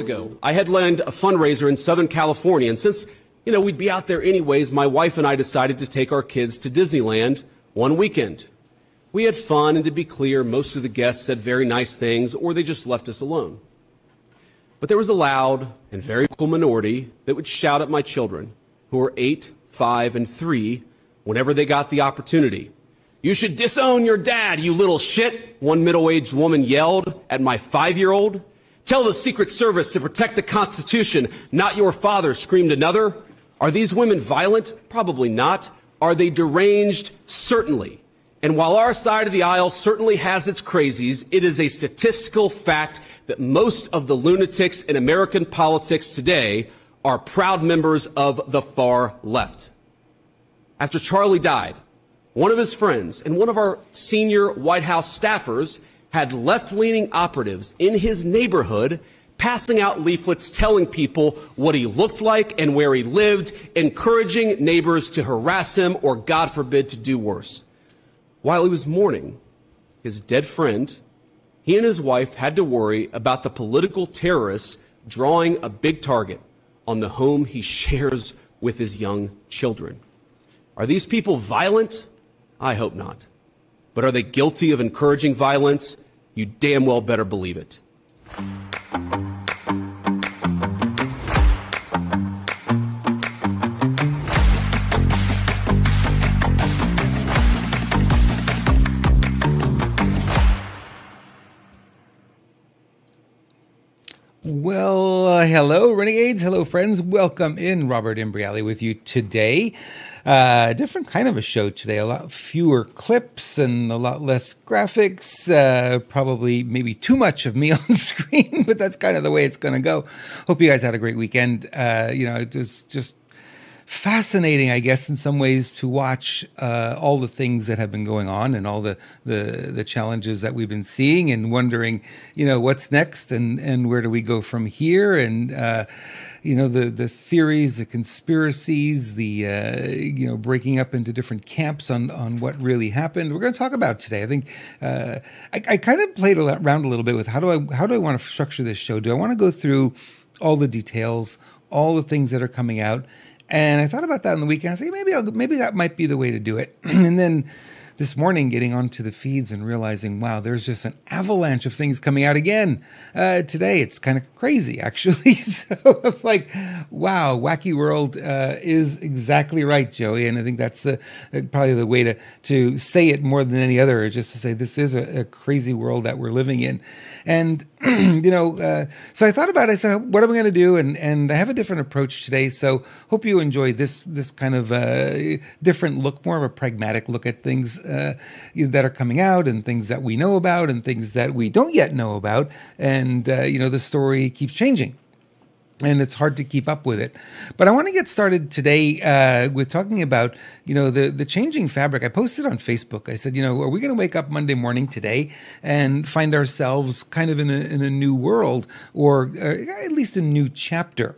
Ago, I headlined a fundraiser in Southern California, and since, we'd be out there anyways, my wife and I decided to take our kids to Disneyland one weekend. We had fun, and to be clear, most of the guests said very nice things, or they just left us alone. But there was a loud and very vocal minority that would shout at my children, who were 8, 5, and 3, whenever they got the opportunity. "You should disown your dad, you little shit," one middle-aged woman yelled at my 5-year-old. "Tell the Secret Service to protect the Constitution, not your father," screamed another. Are these women violent? Probably not. Are they deranged? Certainly. And while our side of the aisle certainly has its crazies, it is a statistical fact that most of the lunatics in American politics today are proud members of the far left. After Charlie died, one of his friends and one of our senior White House staffers had left-leaning operatives in his neighborhood passing out leaflets telling people what he looked like and where he lived, encouraging neighbors to harass him or, God forbid, to do worse. While he was mourning his dead friend, he and his wife had to worry about the political terrorists drawing a big target on the home he shares with his young children. Are these people violent? I hope not. But are they guilty of encouraging violence? You damn well better believe it. Well, hello, Renegades. Hello, friends. Welcome in. Robert Imbriali with you today. Different kind of a show today. A lot fewer clips and a lot less graphics. Probably maybe too much of me on screen, but that's kind of the way it's going to go. Hope you guys had a great weekend. It was just fascinating, I guess, in some ways to watch all the things that have been going on and all the challenges that we've been seeing and wondering, what's next and where do we go from here? And, the theories, the conspiracies, the, breaking up into different camps on what really happened. We're going to talk about it today. I think I kind of played around a little bit with how do I want to structure this show? Do I want to go through all the details, all the things that are coming out? And I thought about that on the weekend. I said, maybe that might be the way to do it. And then this morning getting onto the feeds and realizing, wow, there's just an avalanche of things coming out again today. It's kind of crazy, actually. So I'm like, wow, wacky world is exactly right, Joey. And I think that's probably the way to say it more than any other, is just to say this is a crazy world that we're living in. And, so I thought about it. I said, what am I going to do? And I have a different approach today. So hope you enjoy this kind of different look, more of a pragmatic look at things that are coming out and things that we know about and things that we don't yet know about. And, the story keeps changing. And it's hard to keep up with it. But I want to get started today with talking about, the changing fabric. I posted on Facebook. I said, are we going to wake up Monday morning today and find ourselves kind of in a new world, or at least a new chapter?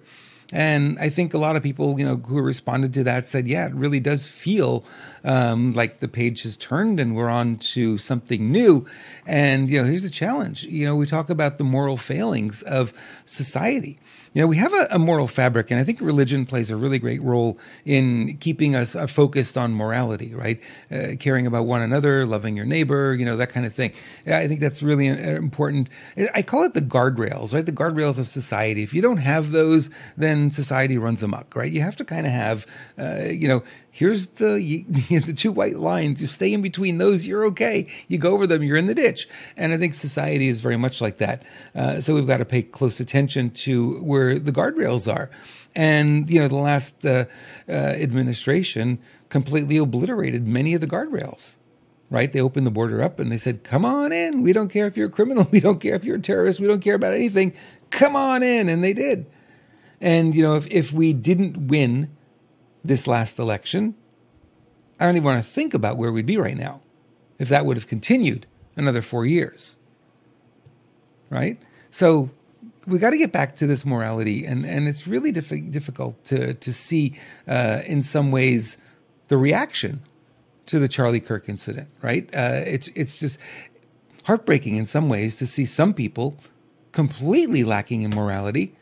And I think a lot of people, who responded to that said, yeah, it really does feel like the page has turned and we're on to something new. And, here's the challenge. We talk about the moral failings of society. We have a moral fabric, and I think religion plays a really great role in keeping us focused on morality, right? Caring about one another, loving your neighbor, that kind of thing. I think that's really important. I call it the guardrails, right? The guardrails of society. If you don't have those, then society runs amok, right? You have to kind of have, here's the two white lines. You stay in between those, you're okay. You go over them, you're in the ditch. And I think society is very much like that. So we've got to pay close attention to where the guardrails are. And, the last administration completely obliterated many of the guardrails, right? They opened the border up and they said, come on in. We don't care if you're a criminal. We don't care if you're a terrorist. We don't care about anything. Come on in. And they did. And, if we didn't win this last election, I don't even want to think about where we'd be right now if that would have continued another 4 years, right? So we got to get back to this morality, and it's really difficult to see in some ways the reaction to the Charlie Kirk incident, right? It's just heartbreaking in some ways to see some people completely lacking in morality,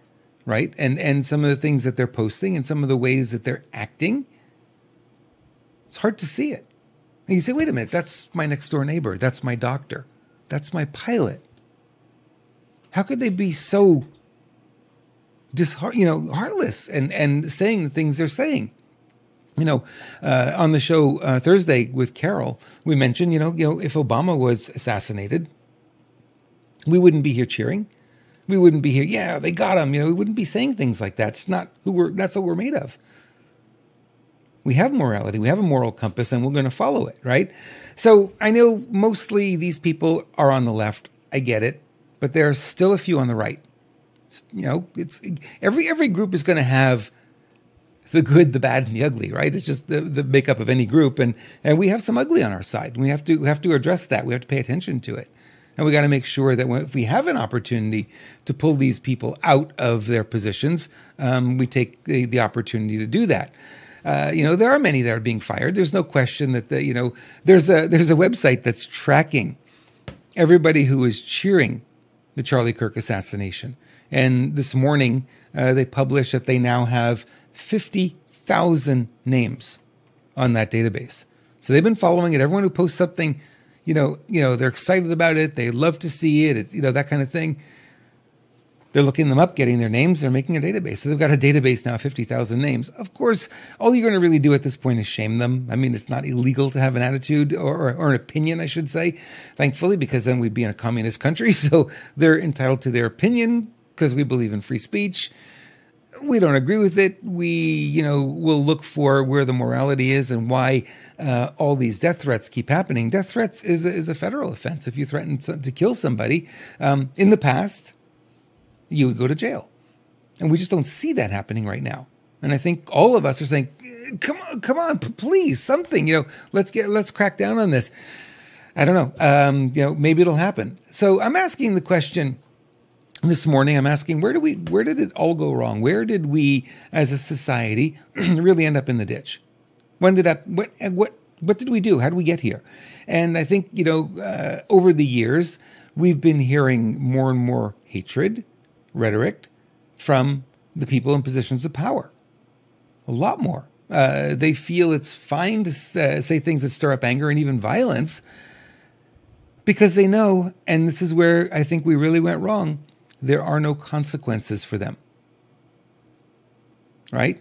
right? And some of the things that they're posting and some of the ways that they're acting. It's hard to see it. And you say, wait a minute, that's my next door neighbor. That's my doctor. That's my pilot. How could they be so heartless and saying the things they're saying? On the show Thursday with Carol, we mentioned, if Obama was assassinated, we wouldn't be here cheering. We wouldn't be here. Yeah, they got him. We wouldn't be saying things like that. It's not that's what we're made of. We have morality. We have a moral compass, and we're going to follow it, right? So I know mostly these people are on the left. I get it. But there are still a few on the right. It's every group is going to have the good, the bad, and the ugly, right? It's just the makeup of any group, and we have some ugly on our side. We have to address that. We have to pay attention to it, and we got to make sure that if we have an opportunity to pull these people out of their positions, we take the opportunity to do that. There are many that are being fired. There's no question that there's a website that's tracking everybody who is cheering the Charlie Kirk assassination. And this morning, they published that they now have 50,000 names on that database. So they've been following it. Everyone who posts something, they're excited about it. They love to see it. It's, that kind of thing. They're looking them up, getting their names. They're making a database. So they've got a database now, 50,000 names. Of course, all you're going to really do at this point is shame them. I mean, it's not illegal to have an attitude or an opinion, I should say, thankfully, because then we'd be in a communist country. So they're entitled to their opinion because we believe in free speech. We don't agree with it. We, will look for where the morality is and why all these death threats keep happening. Death threats is a federal offense. If you threaten to kill somebody in the past, you would go to jail. And we just don't see that happening right now. And I think all of us are saying, come on, please, something, let's crack down on this. I don't know. Maybe it'll happen. So I'm asking the question this morning. I'm asking, where did it all go wrong? Where did we as a society really end up in the ditch? What did we do? How did we get here? And I think, over the years, we've been hearing more and more hatred, rhetoric from the people in positions of power. A lot more. They feel it's fine to say things that stir up anger and even violence because they know, and this is where I think we really went wrong, there are no consequences for them. Right?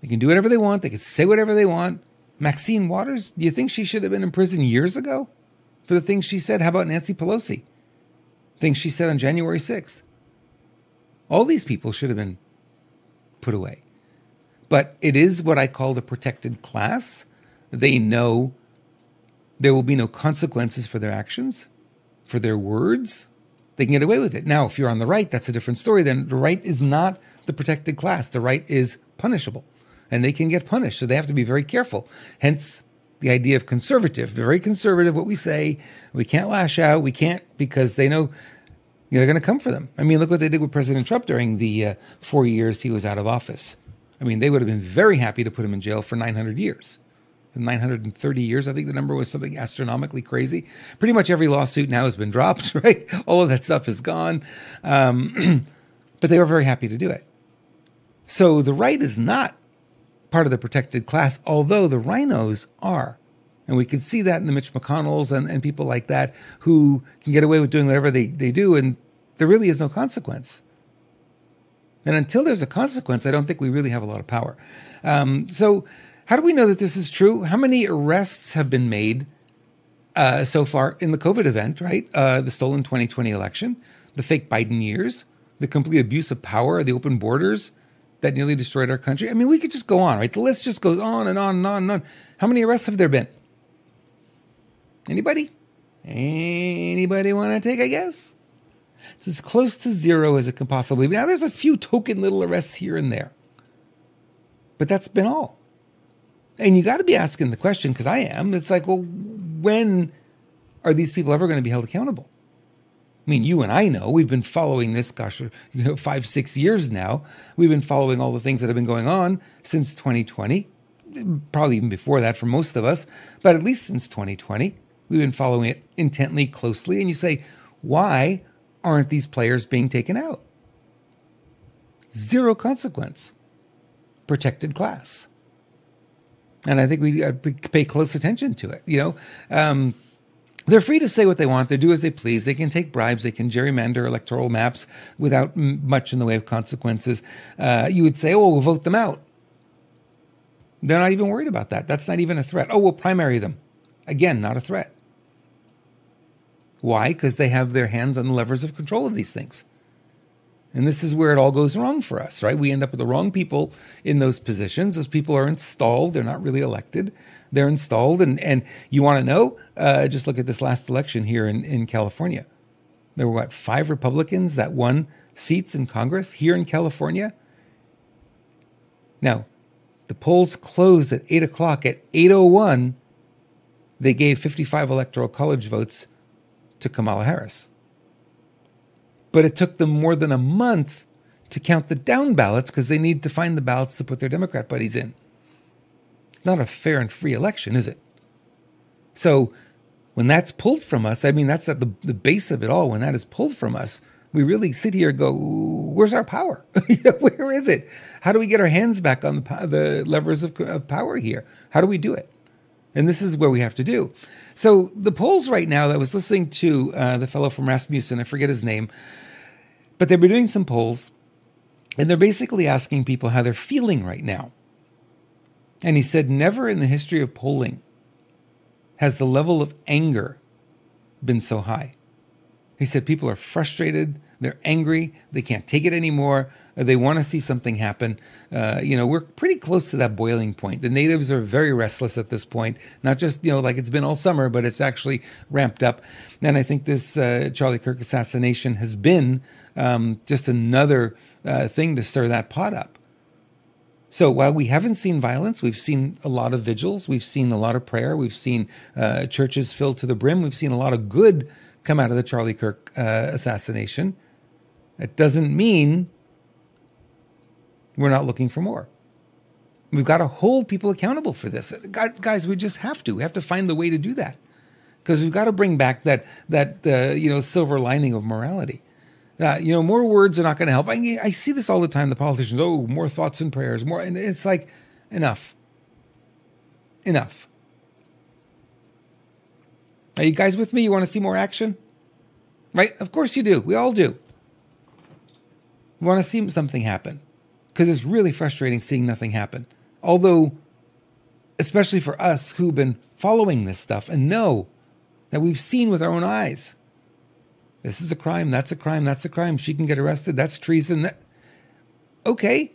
They can do whatever they want. They can say whatever they want. Maxine Waters, do you think she should have been in prison years ago for the things she said? How about Nancy Pelosi? Things she said on January 6th. All these people should have been put away. But it is what I call the protected class. They know there will be no consequences for their actions, for their words. They can get away with it. Now, if you're on the right, that's a different story. Then the right is not the protected class. The right is punishable, and they can get punished. So they have to be very careful. Hence the idea of conservative. They're very conservative, what we say. We can't lash out. We can't, because they know they're going to come for them. I mean, look what they did with President Trump during the 4 years he was out of office. I mean, they would have been very happy to put him in jail for 900 years. 930 years, I think the number was something astronomically crazy. Pretty much every lawsuit now has been dropped, right? All of that stuff is gone. But they were very happy to do it. So the right is not part of the protected class, although the rhinos are. And we can see that in the Mitch McConnells and people like that who can get away with doing whatever they do, and there really is no consequence. And until there's a consequence, I don't think we really have a lot of power. So how do we know that this is true? How many arrests have been made so far in the COVID event, right? The stolen 2020 election, the fake Biden years, the complete abuse of power, the open borders that nearly destroyed our country. I mean, we could just go on, right? The list just goes on and on and on and on. How many arrests have there been? Anybody? Anybody want to take a guess? It's as close to zero as it can possibly be. Now, there's a few token little arrests here and there, but that's been all. And you got to be asking the question, because I am. It's like, well, when are these people ever going to be held accountable? I mean, you and I know we've been following this, 5-6 years now. We've been following all the things that have been going on since 2020, probably even before that for most of us, but at least since 2020, we've been following it intently, closely. And you say, why aren't these players being taken out? Zero consequence. Protected class. And I think we pay close attention to it. They're free to say what they want. They do as they please. They can take bribes. They can gerrymander electoral maps without much in the way of consequences. You would say, oh, we'll vote them out. They're not even worried about that. That's not even a threat. Oh, we'll primary them. Again, not a threat. Why? Because they have their hands on the levers of control of these things. And this is where it all goes wrong for us, right? We end up with the wrong people in those positions. Those people are installed. They're not really elected. They're installed. And you want to know? Just look at this last election here in California. There were, 5 Republicans that won seats in Congress here in California? Now, the polls closed at 8 o'clock. At 8:01, they gave 55 electoral college votes to Kamala Harris. But it took them more than a month to count the down ballots because they need to find the ballots to put their Democrat buddies in. It's not a fair and free election, is it? So when that's pulled from us, I mean, that's at the base of it all. When that is pulled from us, we really sit here and go, where's our power? Where is it? How do we get our hands back on the levers of power here? How do we do it? And this is where we have to do. So the polls right now, I was listening to the fellow from Rasmussen, I forget his name, but they've been doing some polls, and they're basically asking people how they're feeling right now. And he said, never in the history of polling has the level of anger been so high. He said people are frustrated, they're angry, they can't take it anymore, they want to see something happen. We're pretty close to that boiling point. The natives are very restless at this point, not just, like it's been all summer, but it's actually ramped up. And I think this Charlie Kirk assassination has been just another thing to stir that pot up. So while we haven't seen violence, we've seen a lot of vigils, we've seen a lot of prayer, we've seen churches filled to the brim, we've seen a lot of good come out of the Charlie Kirk assassination. That doesn't mean we're not looking for more. We've got to hold people accountable for this. Guys, we just have to. We have to find the way to do that. Because we've got to bring back that silver lining of morality. More words are not going to help. I see this all the time. The politicians, more thoughts and prayers, more. And it's like, enough. enough. Are you guys with me? You want to see more action? Right? Of course you do. We all do. We want to see something happen because it's really frustrating seeing nothing happen. Although, especially for us who've been following this stuff and know that we've seen with our own eyes. This is a crime. That's a crime. That's a crime. She can get arrested. That's treason. Okay.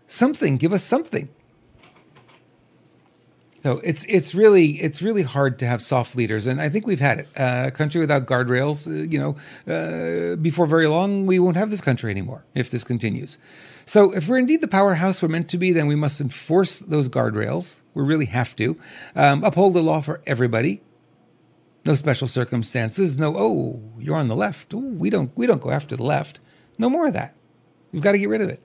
Something. Give us something. So it's really hard to have soft leaders, and I think we've had it. A country without guardrails, before very long, we won't have this country anymore if this continues. So if we're indeed the powerhouse we're meant to be, then we must enforce those guardrails. We really have to. Uphold the law for everybody. No special circumstances. No, oh, you're on the left. Ooh, we don't go after the left. No more of that. We've got to get rid of it.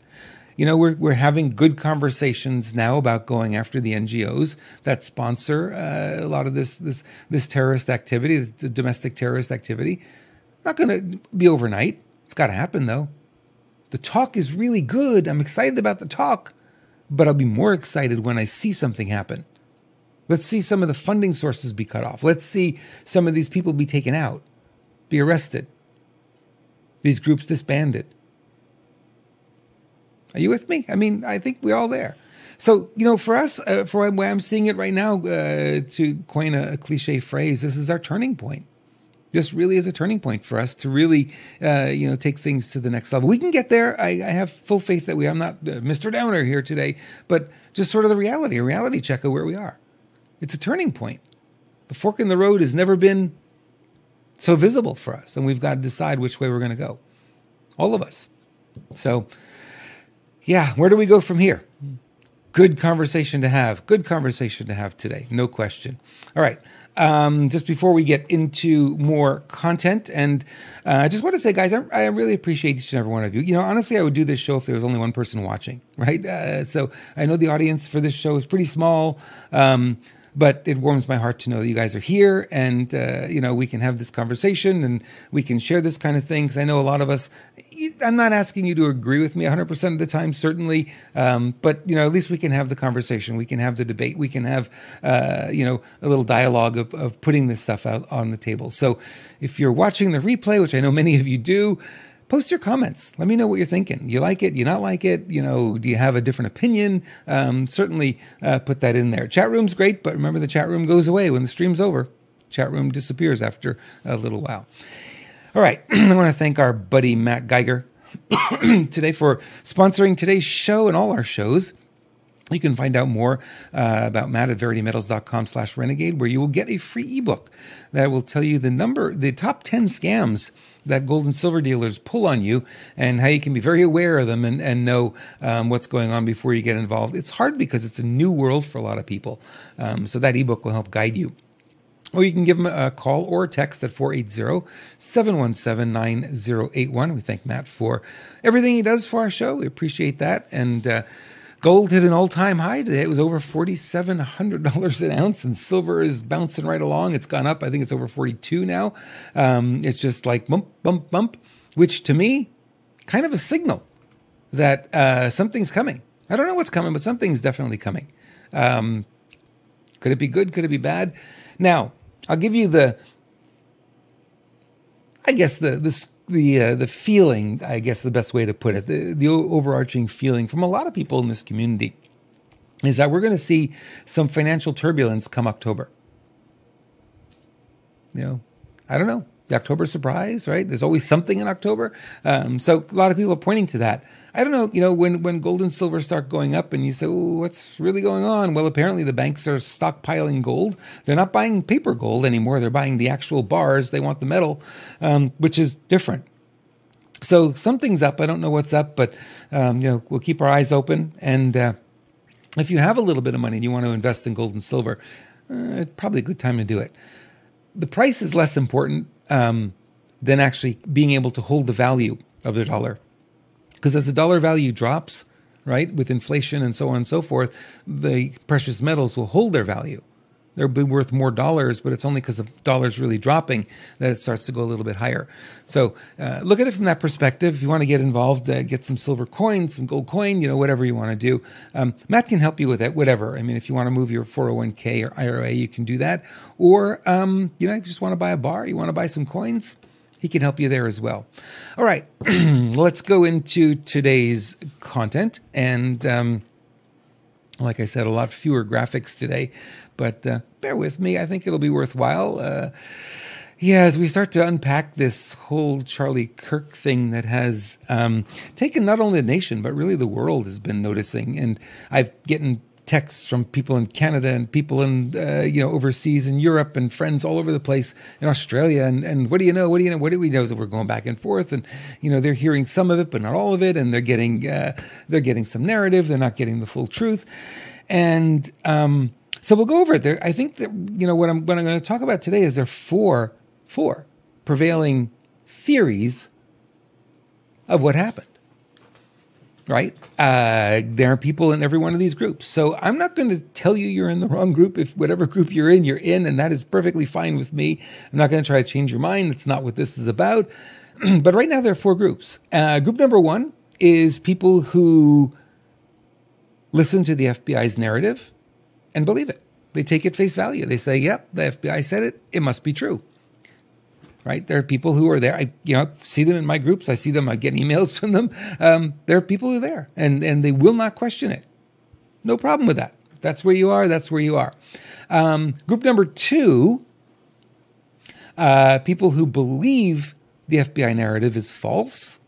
We're having good conversations now about going after the NGOs that sponsor a lot of this terrorist activity, the domestic terrorist activity. Not going to be overnight. It's got to happen, though. The talk is really good. I'm excited about the talk, but I'll be more excited when I see something happen. Let's see some of the funding sources be cut off. Let's see some of these people be taken out, be arrested, these groups disbanded. Are you with me? I mean, I think we're all there. So, for us, for where I'm seeing it right now, to coin a cliche phrase, this is our turning point. This really is a turning point for us to really, take things to the next level. We can get there. I have full faith that I'm not Mr. Downer here today, but just sort of a reality check of where we are. It's a turning point. The fork in the road has never been so visible for us, and we've got to decide which way we're going to go. All of us. So, yeah, where do we go from here? Good conversation to have. Good conversation to have today. No question. All right. Just before we get into more content, and I just want to say, guys, I really appreciate each and every one of you. Honestly, I would do this show if there was only one person watching, right? So I know the audience for this show is pretty small, but it warms my heart to know that you guys are here, and we can have this conversation and we can share this kind of thing. Because I know a lot of us. I'm not asking you to agree with me 100% of the time, certainly, but at least we can have the conversation. We can have the debate. We can have a little dialogue of putting this stuff out on the table. So if you're watching the replay, which I know many of you do, post your comments. Let me know what you're thinking. You like it? You not like it? Do you have a different opinion? Certainly put that in there. Chat room's great, but remember the chat room goes away when the stream's over. Chat room disappears after a little while. All right. I want to thank our buddy Matt Geiger today for sponsoring today's show and all our shows. You can find out more about Matt at veritymetals.com/renegade, where you will get a free ebook that will tell you the top 10 scams that gold and silver dealers pull on you, and how you can be very aware of them and know what's going on before you get involved. It's hard because it's a new world for a lot of people. So that ebook will help guide you. Or you can give him a call or a text at 480-717-9081. We thank Matt for everything he does for our show. We appreciate that. And gold hit an all-time high today. It was over $4,700 an ounce, and silver is bouncing right along. It's gone up. I think it's over 42 now. It's just like bump, bump, bump, which to me, kind of a signal that something's coming. I don't know what's coming, but something's definitely coming. Could it be good? Could it be bad? Now, I'll give you the feeling, I guess the best way to put it, the overarching feeling from a lot of people in this community is that we're going to see some financial turbulence come October. I don't know. The October surprise, right? There's always something in October. So a lot of people are pointing to that. I don't know, when gold and silver start going up and you say, oh, what's really going on? Well, apparently the banks are stockpiling gold. They're not buying paper gold anymore. They're buying the actual bars. They want the metal, which is different. So something's up. I don't know what's up, but we'll keep our eyes open. And if you have a little bit of money and you want to invest in gold and silver, it's probably a good time to do it. The price is less important than actually being able to hold the value of the dollar. Because as the dollar value drops, right, with inflation and so on and so forth, the precious metals will hold their value. They'll be worth more dollars, but it's only because the dollar's really dropping that it starts to go a little bit higher. So look at it from that perspective. If you want to get involved, get some silver coins, some gold coin, whatever you want to do. Matt can help you with that, whatever. I mean, if you want to move your 401k or IRA, you can do that. Or, if you just want to buy a bar, you want to buy some coins, he can help you there as well. All right, let's go into today's content. And like I said, a lot fewer graphics today, but bear with me. I think it'll be worthwhile. As we start to unpack this whole Charlie Kirk thing that has taken not only the nation, but really the world has been noticing. And I've gotten texts from people in Canada and people in, overseas in Europe and friends all over the place in Australia. And what do you know? What do we know? Is that we're going back and forth and, they're hearing some of it, but not all of it. And they're getting some narrative. They're not getting the full truth. And so we'll go over it there. I think that, what I'm going to talk about today is there are four prevailing theories of what happened. Right? There are people in every one of these groups. So I'm not going to tell you you're in the wrong group. If whatever group you're in, and that is perfectly fine with me. I'm not going to try to change your mind. That's not what this is about. But right now there are four groups. Group number one is people who listen to the FBI's narrative and believe it. They take it face value. They say, yep, the FBI said it. It must be true. Right? There are people who are there. I see them in my groups. I see them. I get emails from them. There are people who are there, and they will not question it. No problem with that. If that's where you are, that's where you are. Group number two, people who believe the FBI narrative is false.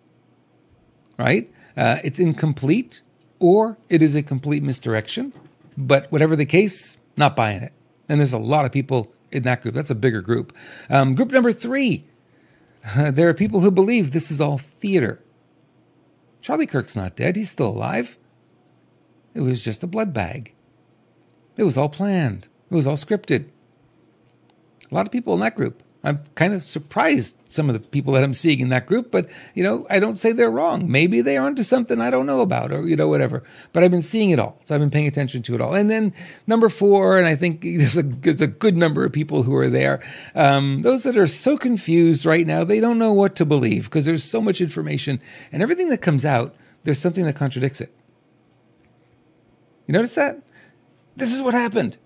Right? It's incomplete, or it is a complete misdirection. But whatever the case, not buying it. And there's a lot of people in that group. That's a bigger group. Group number three, there are people who believe this is all theater. Charlie Kirk's not dead. He's still alive. It was just a blood bag. It was all planned. It was all scripted. A lot of people in that group. I'm kind of surprised some of the people that I'm seeing in that group, but, I don't say they're wrong. Maybe they are onto something I don't know about or, whatever. But I've been seeing it all. So I've been paying attention to it all. And then number four, and I think there's a good number of people who are there, those that are so confused right now, they don't know what to believe because there's so much information. And everything that comes out, there's something that contradicts it. You notice that? This is what happened.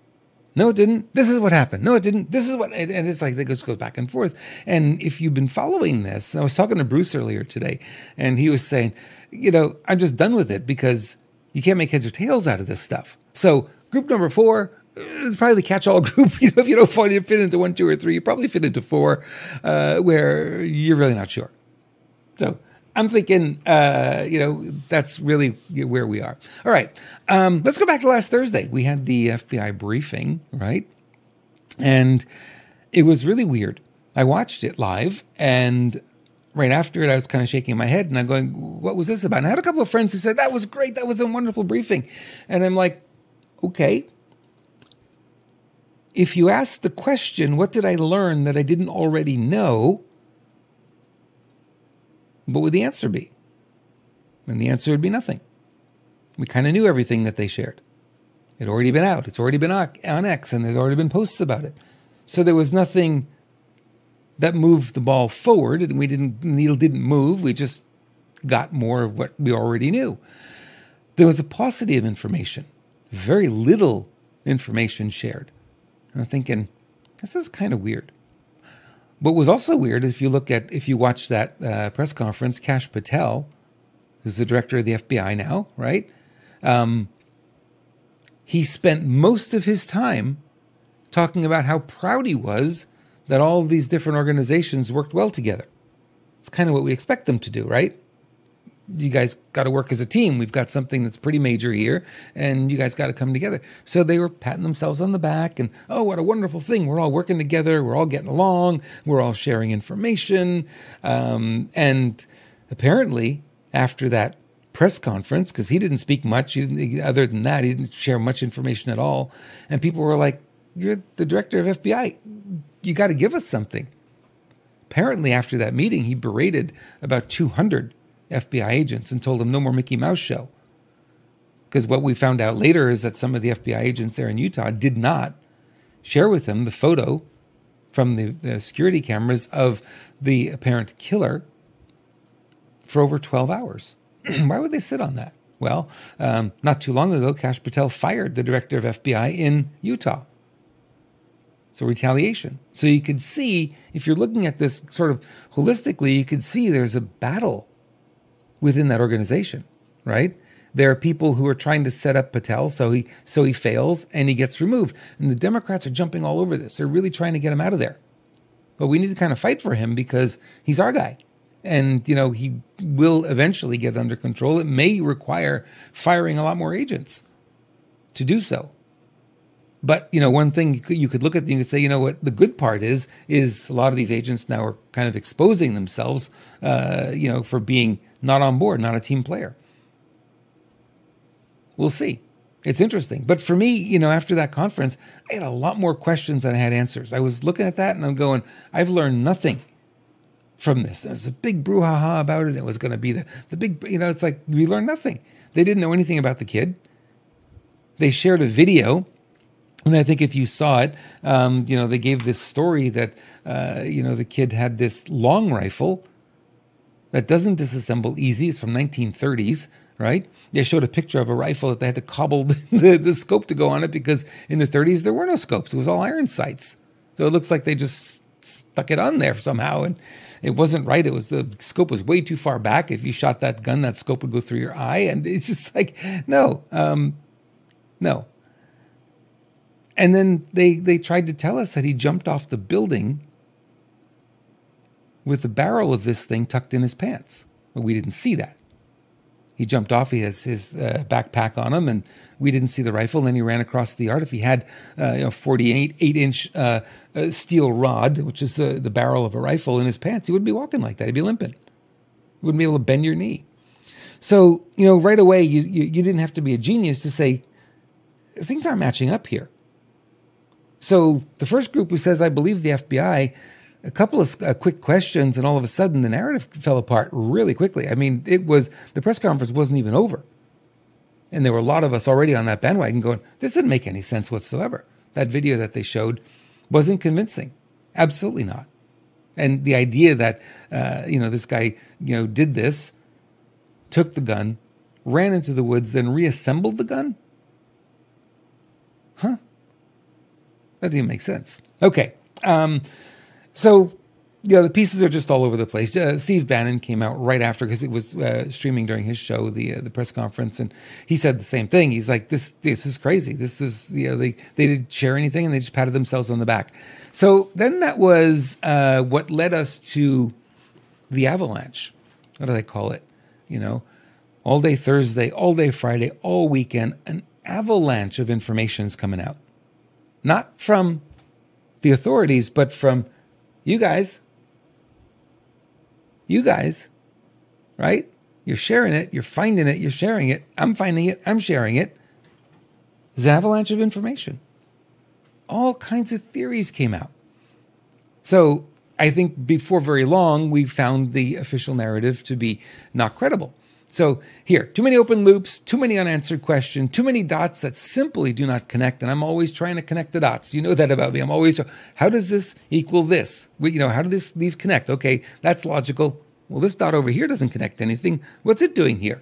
No, it didn't. This is what happened. No, it didn't. This is what, and it's like it goes back and forth. And if you've been following this, I was talking to Bruce earlier today, and he was saying, I'm just done with it because you can't make heads or tails out of this stuff. So group number four is probably the catch-all group. If you don't fit into 1, 2, or 3, you probably fit into 4, where you're really not sure. So I'm thinking, that's really where we are. All right. Let's go back to last Thursday. We had the FBI briefing, right? And it was really weird. I watched it live, and right after it, I was kind of shaking my head, and I'm going, what was this about? And I had a couple of friends who said, that was great. That was a wonderful briefing. And I'm like, okay. If you ask the question, what did I learn that I didn't already know? What would the answer be? And the answer would be nothing. We kind of knew everything that they shared. It had already been out. It's already been on X, and there's already been posts about it. So there was nothing that moved the ball forward, and the needle didn't move. We just got more of what we already knew. There was a paucity of information, very little information shared. And I'm thinking, this is kind of weird. What was also weird is if you watch that press conference, Kash Patel, who's the director of the FBI now, right? He spent most of his time talking about how proud he was that all of these different organizations worked well together. It's kind of what we expect them to do, right? You guys got to work as a team. We've got something that's pretty major here, and you guys got to come together. So they were patting themselves on the back and, oh, what a wonderful thing. We're all working together. We're all getting along. We're all sharing information. And apparently, after that press conference, because he didn't speak much, other than that, he didn't share much information at all. And people were like, you're the director of FBI. You got to give us something. Apparently, after that meeting, he berated about 200 FBI agents and told them no more Mickey Mouse show. Because what we found out later is that some of the FBI agents there in Utah did not share with him the photo from the security cameras of the apparent killer for over 12 hours. Why would they sit on that? Well, not too long ago, Kash Patel fired the director of FBI in Utah. So retaliation. So you could see, if you're looking at this sort of holistically, you could see there's a battle within that organization, right? There are people who are trying to set up Patel so he fails and he gets removed. And the Democrats are jumping all over this. They're really trying to get him out of there. But we need to kind of fight for him because he's our guy. And, he will eventually get under control. It may require firing a lot more agents to do so. But, one thing you could look at, you could say, what the good part is a lot of these agents now are kind of exposing themselves, for being not on board, not a team player. We'll see. It's interesting. But for me, after that conference, I had a lot more questions than I had answers. I was looking at that and I'm going, I've learned nothing from this. There's a big brouhaha about it. It was going to be the big, it's like we learned nothing. They didn't know anything about the kid. They shared a video. And I think if you saw it, they gave this story that, the kid had this long rifle that doesn't disassemble easy. It's from 1930s, right? They showed a picture of a rifle that they had to cobble the scope to go on it because in the 30s, there were no scopes. It was all iron sights. So it looks like they just stuck it on there somehow. And it wasn't right. The scope was way too far back. If you shot that gun, that scope would go through your eye. And it's just like, no. And then they tried to tell us that he jumped off the building with the barrel of this thing tucked in his pants. But we didn't see that. He jumped off. He has his backpack on him, and we didn't see the rifle. And then he ran across the yard. If he had 48-inch steel rod, which is the barrel of a rifle, in his pants, he wouldn't be walking like that. He'd be limping. He wouldn't be able to bend your knee. So, right away, you didn't have to be a genius to say, things aren't matching up here. So the first group who says, I believe the FBI, a couple of quick questions, and all of a sudden the narrative fell apart really quickly. I mean, the press conference wasn't even over. And there were a lot of us already on that bandwagon going, this didn't make any sense whatsoever. That video that they showed wasn't convincing. Absolutely not. And the idea that, this guy, did this, took the gun, ran into the woods, then reassembled the gun? Huh? That didn't make sense. Okay. So, the pieces are just all over the place. Steve Bannon came out right after because it was streaming during his show, the press conference, and he said the same thing. He's like, "This is crazy. This is they didn't share anything and they just patted themselves on the back." So then that was what led us to the avalanche. What do they call it? All day Thursday, all day Friday, all weekend, an avalanche of information is coming out. Not from the authorities, but from you guys. You guys, right? You're sharing it. You're finding it. You're sharing it. I'm finding it. I'm sharing it. There's an avalanche of information. All kinds of theories came out. So I think before very long, we found the official narrative to be not credible. So here, too many open loops, too many unanswered questions, too many dots that simply do not connect. And I'm always trying to connect the dots. You know that about me. I'm always, how does this equal this? How do these connect? Okay, that's logical. Well, this dot over here doesn't connect to anything. What's it doing here?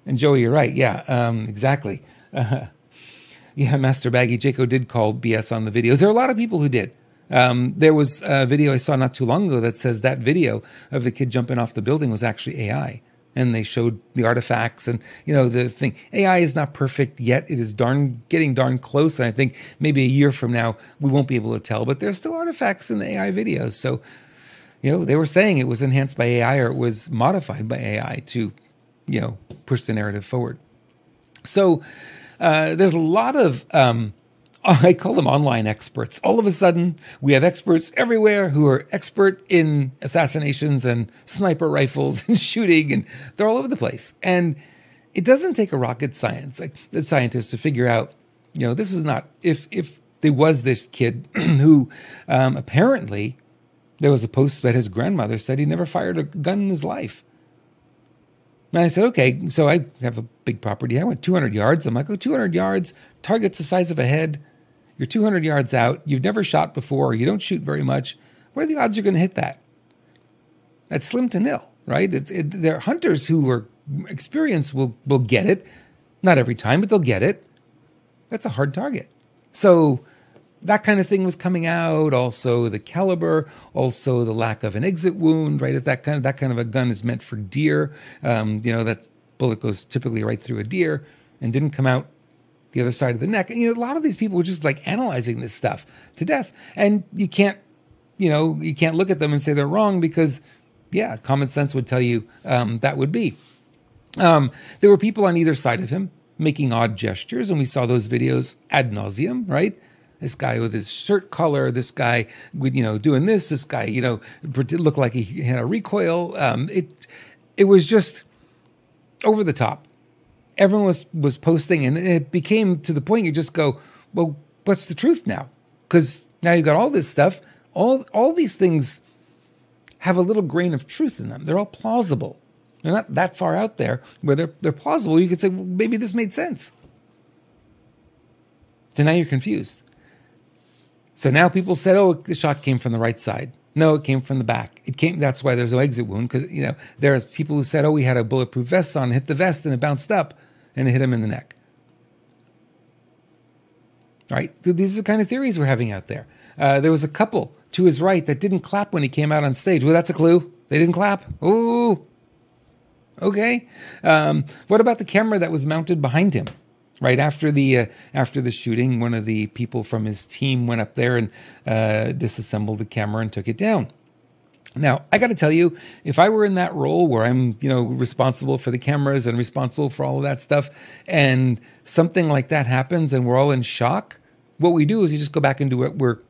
And Joey, you're right. Yeah, exactly. Yeah, Master Baggy, Jaco did call BS on the videos. There are a lot of people who did. There was a video I saw not too long ago that says that video of the kid jumping off the building was actually AI. And they showed the artifacts and, the thing. AI is not perfect yet. It is getting darn close. And I think maybe a year from now, we won't be able to tell. But there's still artifacts in the AI videos. So, they were saying it was enhanced by AI or it was modified by AI to, push the narrative forward. So there's a lot of I call them online experts. All of a sudden, we have experts everywhere who are expert in assassinations and sniper rifles and shooting, and they're all over the place. And it doesn't take a rocket scientist to figure out, this is not, if there was this kid who apparently there was a post that his grandmother said he never fired a gun in his life. And I said, okay, so I have a big property. I went 200 yards. I'm like, 200 yards, target's the size of a head. You're 200 yards out. You've never shot before. You don't shoot very much. What are the odds you're going to hit that? That's slim to nil, right? They're hunters who are experienced will get it. Not every time, but they'll get it. That's a hard target. So that kind of thing was coming out. Also the caliber, also the lack of an exit wound, right? If that kind of a gun is meant for deer, that bullet goes typically right through a deer and didn't come out the other side of the neck. And, a lot of these people were just like analyzing this stuff to death. And you can't look at them and say they're wrong because, yeah, common sense would tell you that would be. There were people on either side of him making odd gestures, and we saw those videos ad nauseum, right? This guy with his shirt collar, this guy with, doing this guy, looked like he had a recoil. It was just over the top. Everyone was posting, and it became to the point you just go, well, what's the truth now? Because now you got all this stuff. All these things have a little grain of truth in them. They're all plausible. They're not that far out there where they're plausible. You could say, well, maybe this made sense. So now you're confused. So now people said, oh, the shot came from the right side. No, it came from the back. That's why there's no exit wound, because there's people who said, oh, we had a bulletproof vest on, hit the vest, and it bounced up, and it hit him in the neck. All right, these are the kind of theories we're having out there. There was a couple to his right that didn't clap when he came out on stage. Well, that's a clue. They didn't clap. Ooh, okay. What about the camera that was mounted behind him? Right after the shooting, one of the people from his team went up there and disassembled the camera and took it down. Now, I got to tell you, if I were in that role where I'm, responsible for the cameras and responsible for all of that stuff, and something like that happens and we're all in shock, what we do is you just go back and do what we're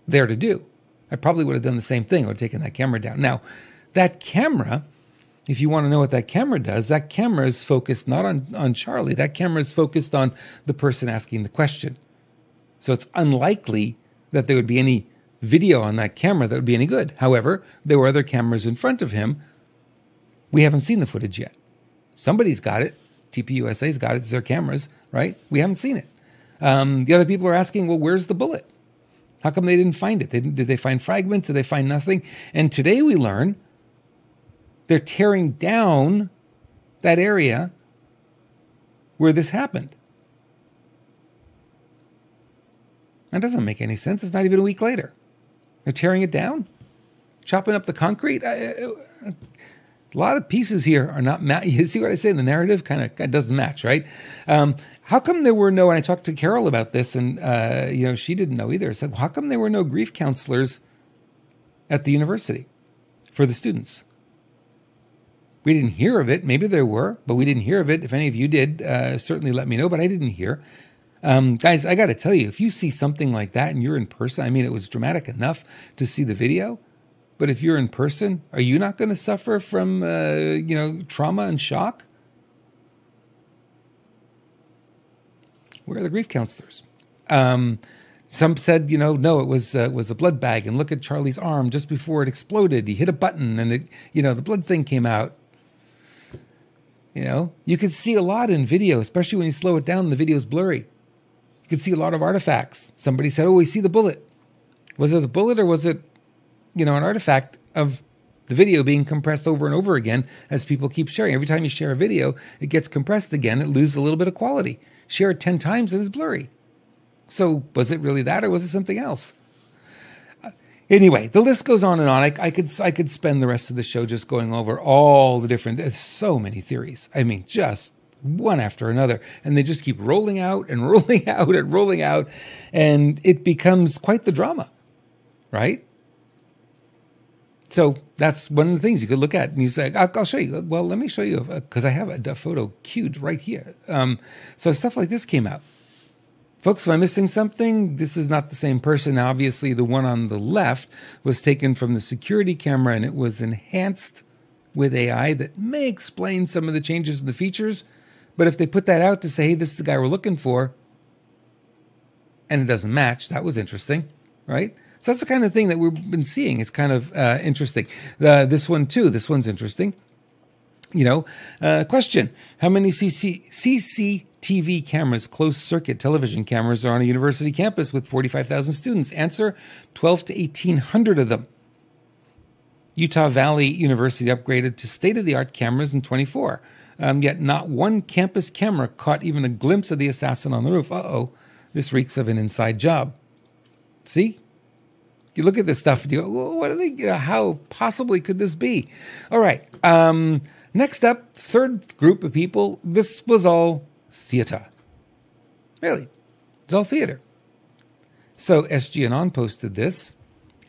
there to do. I probably would have done the same thing. I would have taken that camera down. Now, that camera, if you want to know what that camera does, that camera is focused not on Charlie. That camera is focused on the person asking the question. So it's unlikely that there would be any video on that camera that would be any good. However, there were other cameras in front of him. We haven't seen the footage yet. Somebody's got it. TPUSA's got it. It's their cameras, right? We haven't seen it. The other people are asking, well, where's the bullet? How come they didn't find it? Did they find fragments? Did they find nothing? And today we learn they're tearing down that area where this happened. That doesn't make any sense. It's not even a week later. They're tearing it down, chopping up the concrete. A lot of pieces here are not you see what I say? The narrative kind of doesn't match, right? How come there were no, and I talked to Carol about this, and she didn't know either. I said, well, how come there were no grief counselors at the university for the students? We didn't hear of it. Maybe there were, but we didn't hear of it. If any of you did, certainly let me know, but I didn't hear. Guys, I got to tell you, if you see something like that and you're in person, I mean, it was dramatic enough to see the video, but if you're in person, are you not going to suffer from, trauma and shock? Where are the grief counselors? Some said, no, it was a blood bag, and look at Charlie's arm just before it exploded. He hit a button, and the blood thing came out. You can see a lot in video, especially when you slow it down. The video's blurry. You can see a lot of artifacts. Somebody said, "Oh, we see the bullet." Was it the bullet, or was it, an artifact of the video being compressed over and over again as people keep sharing? Every time you share a video, it gets compressed again. It loses a little bit of quality. Share it 10 times, and it's blurry. So was it really that, or was it something else? Anyway, the list goes on and on. I could spend the rest of the show just going over all the different. There's so many theories. I mean, just one after another, and they just keep rolling out and rolling out and rolling out, and it becomes quite the drama, right? So that's one of the things you could look at, and you say, "I'll show you." Well, let me show you because I have a photo queued right here. So stuff like this came out. Folks, am I missing something? This is not the same person. Now, obviously, the one on the left was taken from the security camera, and it was enhanced with AI that may explain some of the changes in the features. But if they put that out to say, hey, this is the guy we're looking for, and it doesn't match, that was interesting, right? So that's the kind of thing that we've been seeing. It's kind of interesting. This one, too, this one's interesting. Question: how many CCTV cameras, closed circuit television cameras, are on a university campus with 45,000 students? Answer: 12 to 1,800 of them. Utah Valley University upgraded to state-of-the-art cameras in 24. Yet not one campus camera caught even a glimpse of the assassin on the roof. This reeks of an inside job. See? You look at this stuff and you go, well, what are they, how possibly could this be? All right. Next up, third group of people. This was all theater. Really. It's all theater. So SG Anon posted this.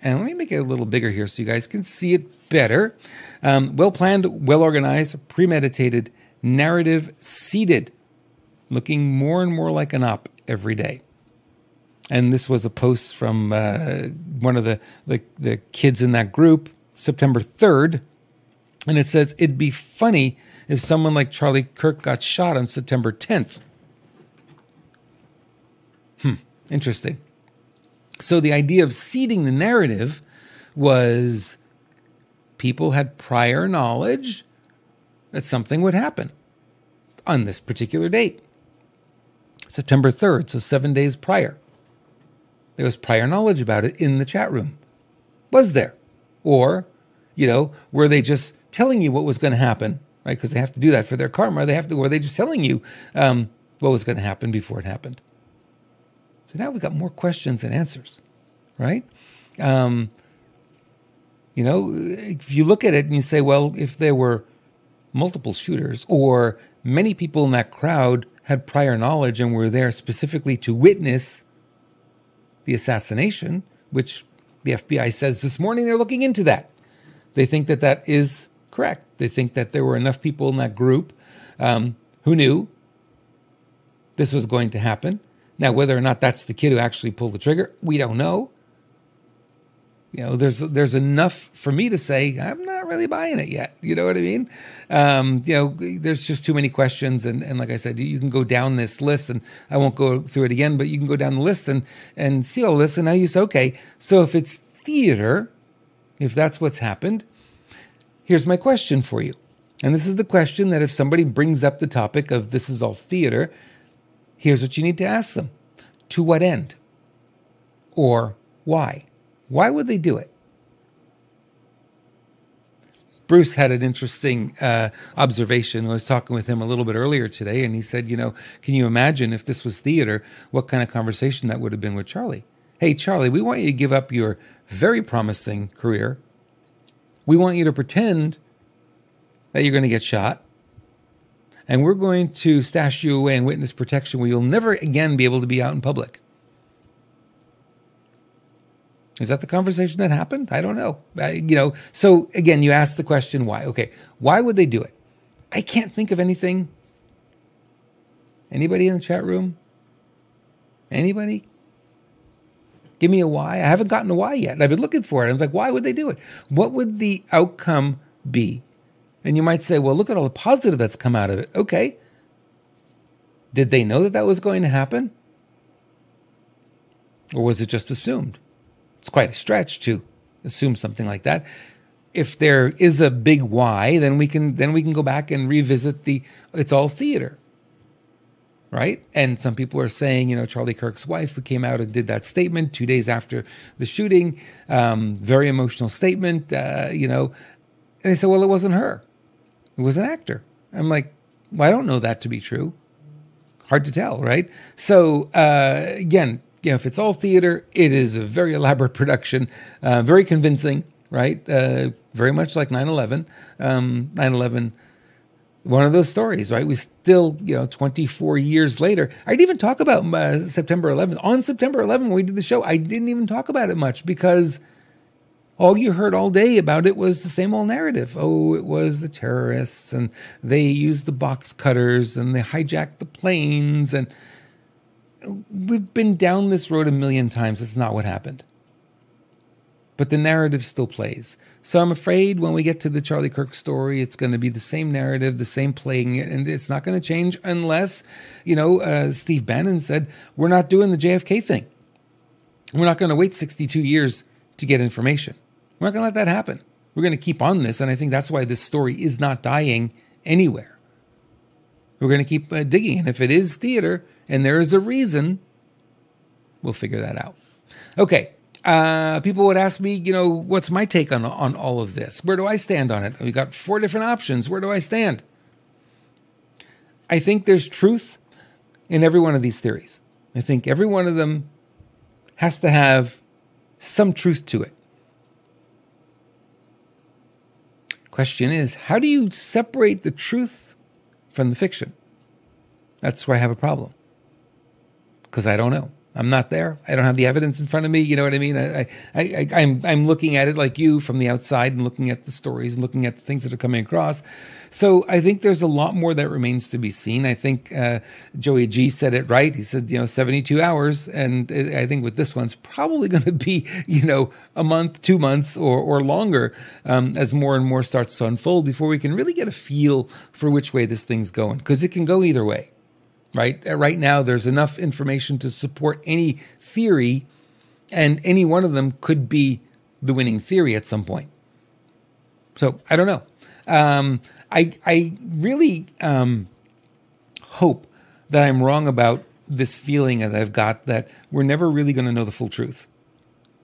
And let me make it a little bigger here so you guys can see it better. Well-planned, well-organized, premeditated, narrative seeded, looking more and more like an op every day. And this was a post from one of the kids in that group, September 3rd. And it says, it'd be funny if someone like Charlie Kirk got shot on September 10th. Interesting. So the idea of seeding the narrative was people had prior knowledge that something would happen on this particular date, September 3rd, so 7 days prior. There was prior knowledge about it in the chat room. Was there? Or, were they just telling you what was going to happen, right? Because they have to do that for their karma. Were they just telling you what was going to happen before it happened? So now we've got more questions than answers, right? If you look at it and you say, well, if there were multiple shooters or many people in that crowd had prior knowledge and were there specifically to witness the assassination, which the FBI says this morning they're looking into that. They think that that is correct. They think that there were enough people in that group who knew this was going to happen. Now, whether or not that's the kid who actually pulled the trigger, we don't know. There's enough for me to say I'm not really buying it yet. You know what I mean? There's just too many questions, and like I said, you can go down this list, and I won't go through it again, but you can go down the list and see all this, and now you say, okay, so if it's theater, if that's what's happened, here's my question for you, and this is the question that if somebody brings up the topic of this is all theater, here's what you need to ask them: to what end, or why? Why would they do it? Bruce had an interesting observation. I was talking with him a little bit earlier today, and he said, can you imagine if this was theater, what kind of conversation that would have been with Charlie? Hey, Charlie, we want you to give up your very promising career. We want you to pretend that you're going to get shot, and we're going to stash you away in witness protection where you'll never again be able to be out in public. Is that the conversation that happened? I don't know. So again, you ask the question, why? Okay, why would they do it? I can't think of anything. Anybody in the chat room? Anybody? Give me a why. I haven't gotten a why yet. I've been looking for it. I was like, why would they do it? What would the outcome be? And you might say, well, look at all the positive that's come out of it. Okay. Did they know that that was going to happen? Or was it just assumed? It's quite a stretch to assume something like that. If there is a big why, then we can go back and revisit it's all theater, right? And some people are saying, Charlie Kirk's wife, who came out and did that statement 2 days after the shooting, very emotional statement, and they said, well, it wasn't her. It was an actor. I'm like, well, I don't know that to be true. Hard to tell, right? So, again, if it's all theater, it is a very elaborate production, very convincing, right? Very much like 9/11. 9/11, one of those stories, right? We still, 24 years later, I didn't even talk about September 11th. On September 11th, when we did the show, I didn't even talk about it much because all you heard all day about it was the same old narrative. Oh, it was the terrorists, and they used the box cutters, and they hijacked the planes, and we've been down this road a million times. It's not what happened. But the narrative still plays. So I'm afraid when we get to the Charlie Kirk story, it's going to be the same narrative, the same playing, and it's not going to change unless, Steve Bannon said, we're not doing the JFK thing. We're not going to wait 62 years to get information. We're not going to let that happen. We're going to keep on this, and I think that's why this story is not dying anywhere. We're going to keep digging. And if it is theater and there is a reason, we'll figure that out. Okay. People would ask me, what's my take on all of this? Where do I stand on it? We got 4 different options. Where do I stand? I think there's truth in every one of these theories. I think every one of them has to have some truth to it. Question is, how do you separate the truth from the fiction? That's where I have a problem. Because I don't know. I'm not there. I don't have the evidence in front of me. You know what I mean? I'm looking at it like you from the outside and looking at the stories and looking at the things that are coming across. So I think there's a lot more that remains to be seen. I think Joey G said it right. He said, 72 hours. And I think with this one's probably going to be, a month, 2 months or longer as more and more starts to unfold before we can really get a feel for which way this thing's going. Because it can go either way. Right now, there's enough information to support any theory, and any one of them could be the winning theory at some point. So I don't know. I really hope that I'm wrong about this feeling that I've got that we're never really going to know the full truth.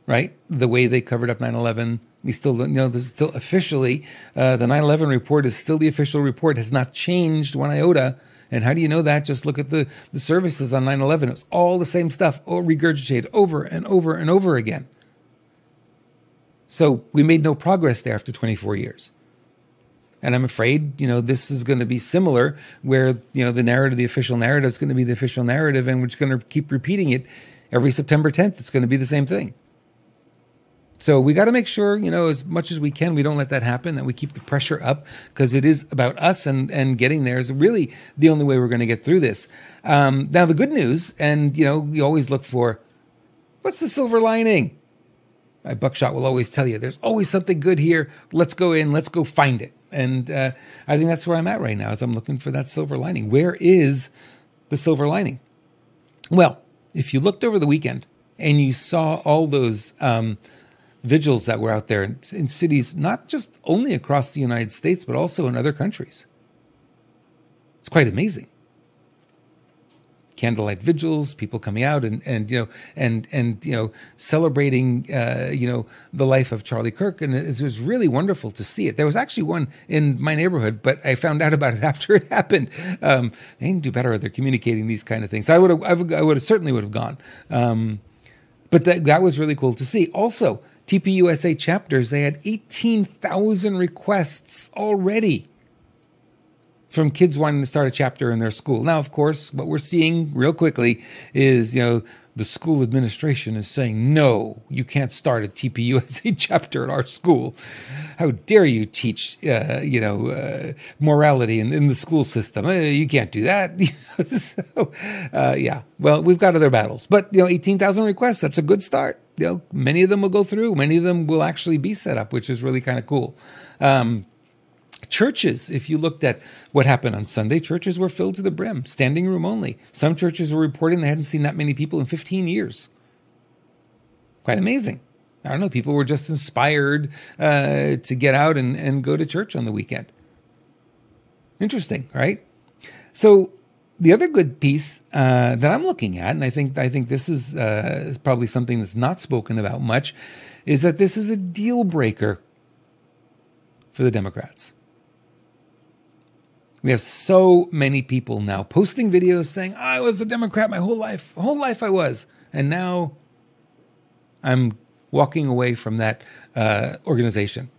Right? The way they covered up 9/11. We still, this is still officially, the 9/11 report is still the official report, has not changed one iota. And how do you know that? Just look at the services on 9/11. It was all the same stuff, all regurgitated over and over and over again. So we made no progress there after 24 years. And I'm afraid, this is going to be similar where, the narrative, the official narrative is going to be the official narrative, and we're just going to keep repeating it every September 10th. It's going to be the same thing. So we got to make sure, as much as we can, we don't let that happen, that we keep the pressure up, because it is about us, and getting there is really the only way we're going to get through this. Now, the good news, and, you always look for, what's the silver lining? Buckshot will always tell you, there's always something good here. Let's go in, let's go find it. And I think that's where I'm at right now, as I'm looking for that silver lining. Where is the silver lining? Well, if you looked over the weekend and you saw all those vigils that were out there in cities, not just only across the United States, but also in other countries. It's quite amazing. Candlelight vigils, people coming out and celebrating, the life of Charlie Kirk. And it was really wonderful to see it. There was actually one in my neighborhood, but I found out about it after it happened. They need to do better. They're communicating these kind of things. I would have certainly would have gone. But that was really cool to see. Also, TPUSA chapters, they had 18,000 requests already from kids wanting to start a chapter in their school. Now, of course, what we're seeing real quickly is, the school administration is saying, no, you can't start a TPUSA chapter at our school. How dare you teach, morality in the school system? You can't do that. Well, we've got other battles. But, 18,000 requests, that's a good start. Many of them will go through. Many of them will actually be set up, which is really kind of cool. Churches, if you looked at what happened on Sunday, churches were filled to the brim, standing room only. Some churches were reporting they hadn't seen that many people in 15 years. Quite amazing. I don't know, people were just inspired to get out and go to church on the weekend. Interesting, right? So the other good piece that I'm looking at, and I think this is probably something that's not spoken about much, is that this is a deal breaker for the Democrats. We have so many people now posting videos saying, I was a Democrat my whole life. Whole life I was. And now I'm walking away from that organization.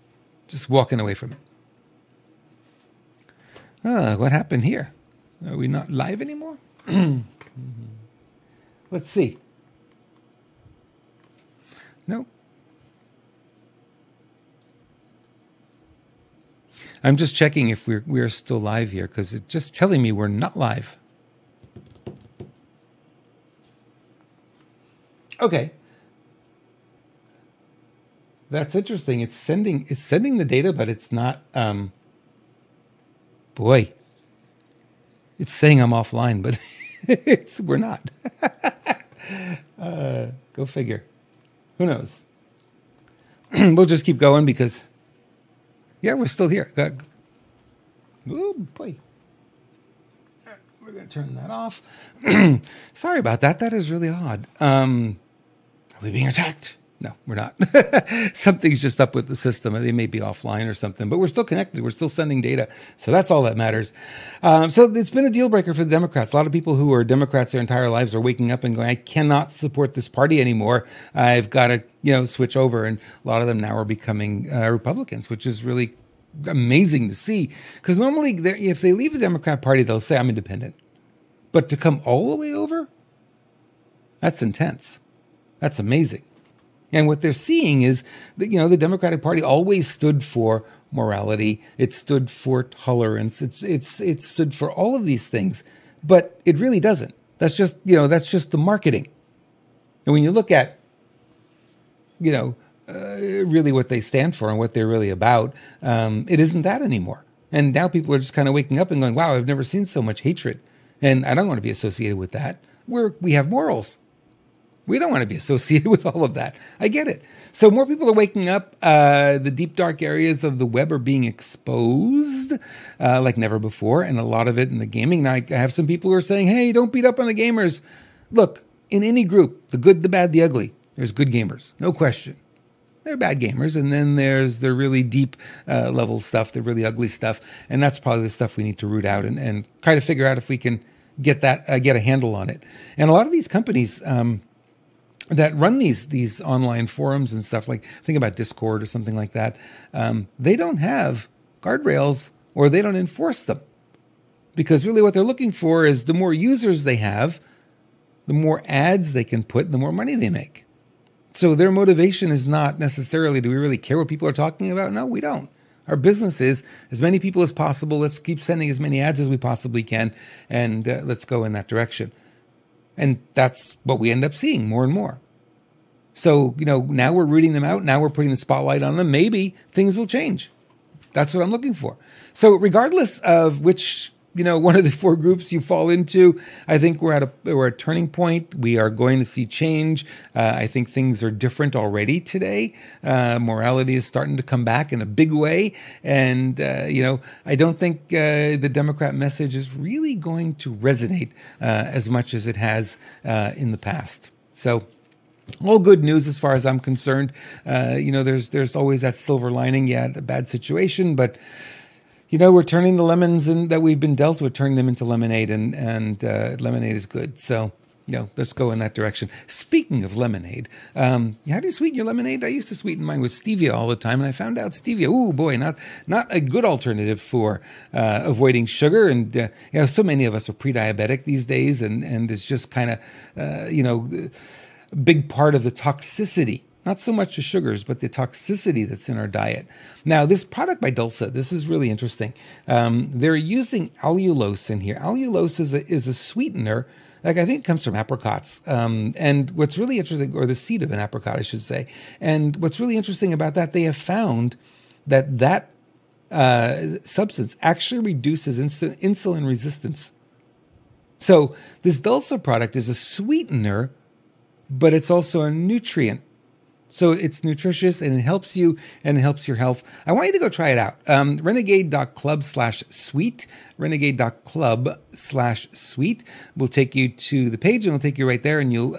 Just walking away from it. What happened here? Are we not live anymore? Let's see. No. I'm just checking if we're still live here, because it's just telling me we're not live. Okay. That's interesting. It's sending the data, but it's not boy. It's saying I'm offline, but we're not. Go figure. Who knows? We'll just keep going because, yeah, we're still here. Oh boy. We're going to turn that off. Sorry about that. That is really odd. Are we being attacked? No, we're not. Something's just up with the system. They may be offline or something, but we're still connected. We're still sending data. So that's all that matters. So it's been a deal breaker for the Democrats. A lot of people who are Democrats their entire lives are waking up and going, I cannot support this party anymore. I've got to, switch over. And a lot of them now are becoming Republicans, which is really amazing to see. Because normally if they leave the Democrat Party, they'll say, I'm independent. But to come all the way over, that's intense. That's amazing. And what they're seeing is that, the Democratic Party always stood for morality. It stood for tolerance. It stood for all of these things, but it really doesn't. That's just the marketing. And when you look at, really what they stand for and what they're really about, it isn't that anymore. And now people are just kind of waking up and going, wow, I've never seen so much hatred. And I don't want to be associated with that. We have morals. We don't want to be associated with all of that. I get it. So more people are waking up. The deep, dark areas of the web are being exposed like never before. And a lot of it in the gaming. Now, I have some people who are saying, hey, don't beat up on the gamers. Look, in any group, the good, the bad, the ugly, there's good gamers. No question. They're bad gamers. And then there's the really deep level stuff, the really ugly stuff. And that's probably the stuff we need to root out and try to figure out if we can get a handle on it. And a lot of these companies that run these online forums and stuff, like think about Discord or something like that, they don't have guardrails or they don't enforce them. Because really what they're looking for is the more users they have, the more ads they can put, the more money they make. So their motivation is not necessarily, do we really care what people are talking about? No, we don't. Our business is as many people as possible. Let's keep sending as many ads as we possibly can, and let's go in that direction. And that's what we end up seeing more and more. So, now we're rooting them out. Now we're putting the spotlight on them. Maybe things will change. That's what I'm looking for. So regardless of which, one of the four groups you fall into, I think we're at a turning point. We are going to see change. I think things are different already today. Morality is starting to come back in a big way. And, I don't think the Democrat message is really going to resonate as much as it has in the past. So all good news as far as I'm concerned. There's always that silver lining. Yeah, a bad situation, but we're turning the lemons that we've been dealt with, turning them into lemonade, and lemonade is good. So, let's go in that direction. Speaking of lemonade, how do you sweeten your lemonade? I used to sweeten mine with stevia all the time, and I found out stevia, oh boy, not a good alternative for avoiding sugar. And so many of us are pre-diabetic these days, and it's just kind of a big part of the toxicity. Not so much the sugars, but the toxicity that's in our diet. Now, this product by Dulce, this is really interesting. They're using allulose in here. Allulose is a sweetener. Like I think it comes from apricots. And what's really interesting, or the seed of an apricot, I should say. And what's really interesting about that, they have found that substance actually reduces insulin resistance. So this Dulce product is a sweetener, but it's also a nutrient. So it's nutritious and it helps you and it helps your health. I want you to go try it out. Renegade.club/sweet. Renegade.club/sweet will take you to the page and it'll take you right there and you'll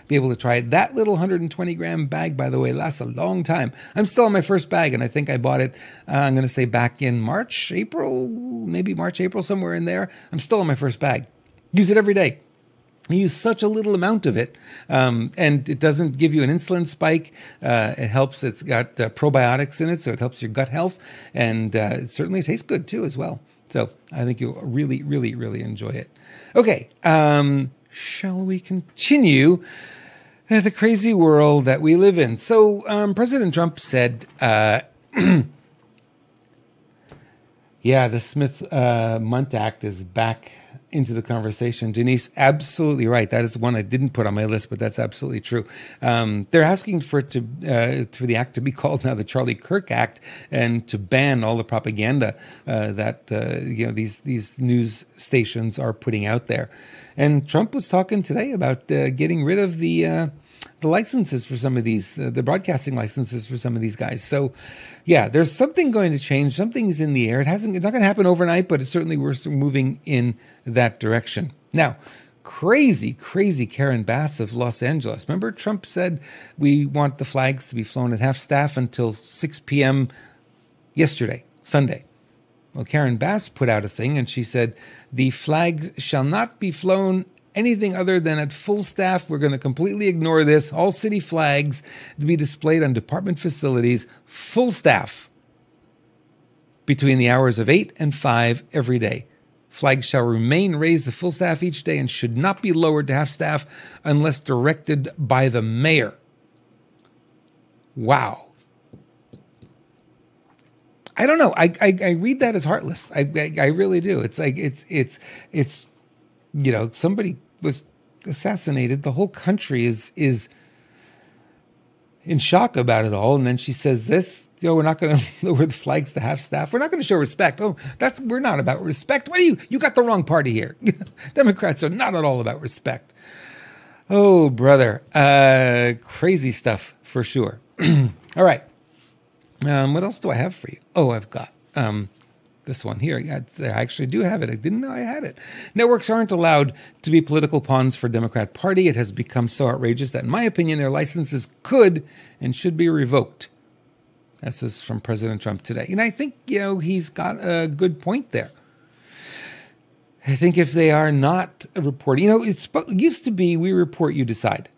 be able to try it. That little 120 gram bag, by the way, lasts a long time. I'm still on my first bag and I think I bought it, I'm going to say back in March, April, somewhere in there. I'm still on my first bag. Use it every day. You use such a little amount of it, and it doesn't give you an insulin spike. It helps. It's got probiotics in it, so it helps your gut health, and it certainly tastes good too as well. So I think you'll really, really, really enjoy it. Okay, shall we continue the crazy world that we live in? So President Trump said, yeah, the Smith-Mundt Act is back into the conversation. Denise, absolutely right. That is one I didn't put on my list, but that's absolutely true. They're asking for it for the act to be called now the Charlie Kirk Act, and to ban all the propaganda that these news stations are putting out there. And Trump was talking today about getting rid of the the licenses for some of these, the broadcasting licenses for some of these guys. So, yeah, there's something going to change. Something's in the air. It's not going to happen overnight, but it's certainly we're moving in that direction. Now, crazy Karen Bass of Los Angeles. Remember, Trump said we want the flags to be flown at half staff until 6 p.m. yesterday, Sunday. Well, Karen Bass put out a thing, and she said the flags shall not be flown anything other than at full staff. We're going to completely ignore this. All city flags to be displayed on department facilities, full staff, between the hours of 8 and 5 every day. Flags shall remain raised to full staff each day and should not be lowered to half staff unless directed by the mayor. Wow. I don't know. I read that as heartless. I really do. It's like it's somebody was assassinated. The whole country is in shock about it all. And then she says this, we're not going to lower the flags to half staff. We're not going to show respect. We're not about respect. You got the wrong party here. Democrats are not at all about respect. Oh, brother. Crazy stuff for sure. All right. What else do I have for you? Oh, I've got this one here. I actually do have it. I didn't know I had it. Networks aren't allowed to be political pawns for Democrat Party. It has become so outrageous that, in my opinion, their licenses could and should be revoked. This is from President Trump today. And I think, he's got a good point there. I think if they are not reporting, it used to be we report, you decide.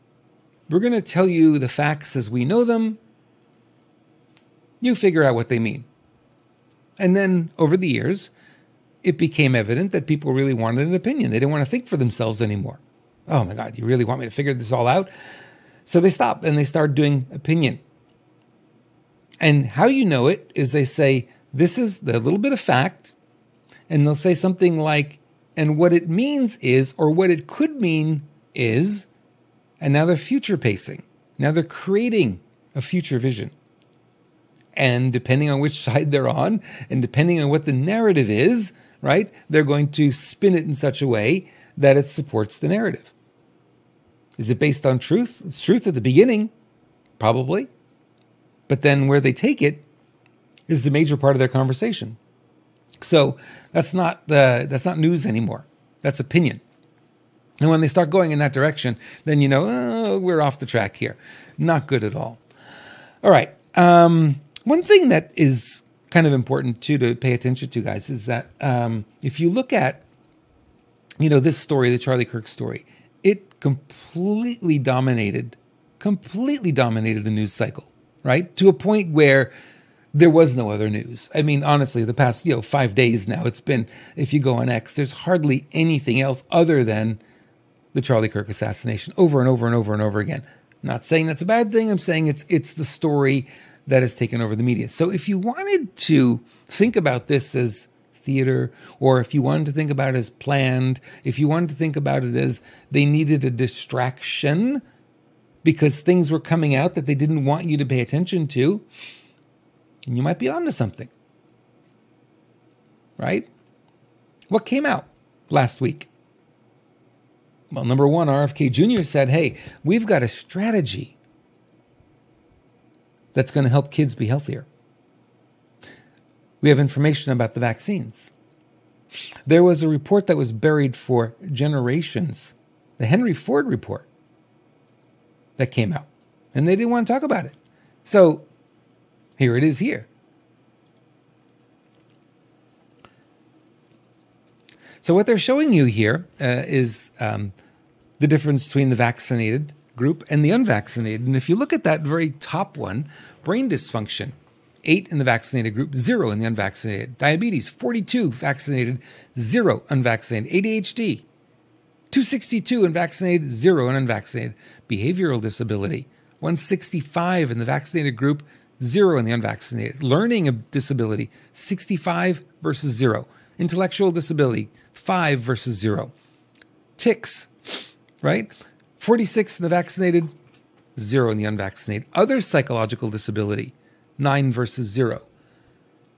We're going to tell you the facts as we know them. You figure out what they mean. And then over the years, it became evident that people really wanted an opinion. They didn't want to think for themselves anymore. Oh my God, you really want me to figure this all out? So they stopped and they started doing opinion. And how you know it is they say, this is the little bit of fact. And they'll say something like, and what it means is, or what it could mean is, and now they're future pacing. Now they're creating a future vision. And depending on which side they're on, and depending on what the narrative is, right, they're going to spin it in such a way that it supports the narrative. Is it based on truth? It's truth at the beginning, probably. But then where they take it is the major part of their conversation. So that's not news anymore. That's opinion. And when they start going in that direction, then we're off the track here. Not good at all. All right. One thing that is kind of important too to pay attention to, guys, is that if you look at, this story, the Charlie Kirk story, it completely dominated the news cycle, right? To a point where there was no other news. I mean, honestly, the past 5 days now, it's been, if you go on X, there's hardly anything else other than the Charlie Kirk assassination over and over and over and over again. I'm not saying that's a bad thing. I'm saying it's the story that has taken over the media. So if you wanted to think about this as theater, or if you wanted to think about it as planned, if you wanted to think about it as they needed a distraction because things were coming out that they didn't want you to pay attention to, you might be onto something, right? What came out last week? Well, number one, RFK Jr. said, hey, we've got a strategy that's going to help kids be healthier. We have information about the vaccines. There was a report that was buried for generations, the Henry Ford report, that came out, and they didn't want to talk about it. So here it is here. So what they're showing you here is the difference between the vaccinated group and the unvaccinated. And if you look at that very top one, brain dysfunction, 8 in the vaccinated group, 0 in the unvaccinated. Diabetes, 42 vaccinated, 0 unvaccinated. ADHD, 262 in vaccinated, 0 in unvaccinated. Behavioral disability, 165 in the vaccinated group, 0 in the unvaccinated. Learning disability, 65 versus 0. Intellectual disability, 5 versus 0. Tics, right? 46 in the vaccinated, 0 in the unvaccinated. Other psychological disability, 9 versus 0.